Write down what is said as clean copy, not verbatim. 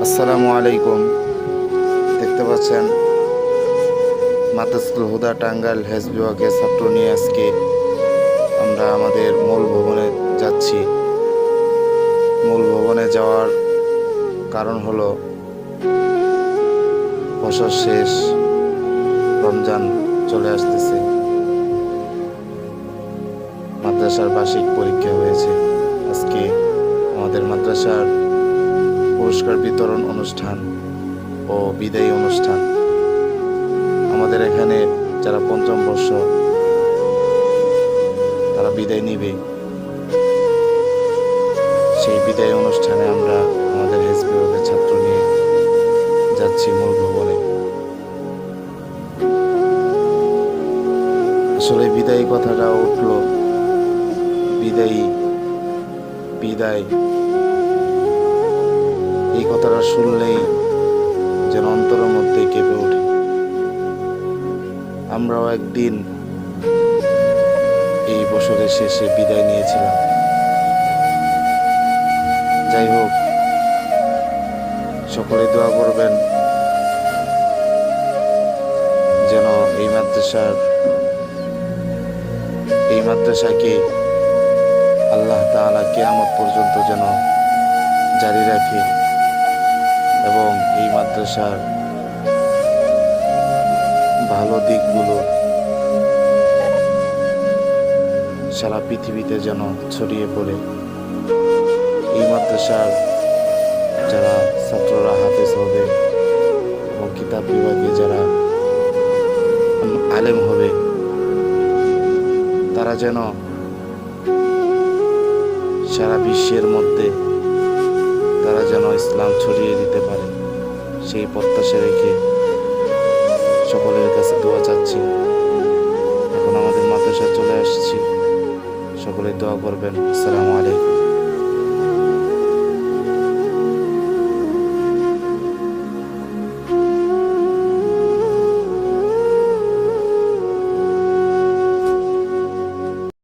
আসসালামু আলাইকুম। দেখতে পাচ্ছেন মাদ্রাসাতুল হুদা টাঙ্গাইল হেজ বিভাগের ছাত্র নিয়ে আজকে আমরা আমাদের মূল ভবনে যাচ্ছি। মূল ভবনে যাওয়ার কারণ হলো বছর শেষ, রমজান চলে আসতেছে, মাদ্রাসার বার্ষিক পরীক্ষা হয়েছে। আজকে আমাদের মাদ্রাসার পুরস্কার বিতরণ অনুষ্ঠান ও বিদায়ী অনুষ্ঠান। আমাদের এখানে যারা পঞ্চম বর্ষ তারা বিদায় নিবে, সেই বিদায় অনুষ্ঠানে আমরা আমাদের হেজ বিভাগের ছাত্র নিয়ে যাচ্ছি মূল ভবনে। আসলে বিদায়ী কথাটা উঠলো, বিদায়ী বিদায় এই কথাটা শুনলেই যেন অন্তরের মধ্যে কেঁপে ওঠে। আমরাও একদিন এই বছরের শেষে বিদায় নিয়েছিলাম। যাই হোক, সকলে দোয়া করবেন যেন এই মাদ্রাসাকে আল্লাহ তাআলা কিয়ামত পর্যন্ত যেন জারি রাখে এবং এই মাদ্রাসার ভালো দিকগুলো সারা পৃথিবীতে যেন ছড়িয়ে পড়ে। এই মাদ্রাসার যারা ছাত্ররা হাফেজ হবে এবং কিতাব বিভাগে যারা আলেম হবে, তারা যেন সারা বিশ্বের মধ্যে তারা যেন ইসলাম ছড়িয়ে দিতে পারে, সেই প্রত্যাশা রেখে সকলের কাছে দোয়া চাচ্ছি। এখন আমাদের মাদ্রাসায় চলে আসছি, সকলে দোয়া করবেন। আসসালামু আলাইকুম।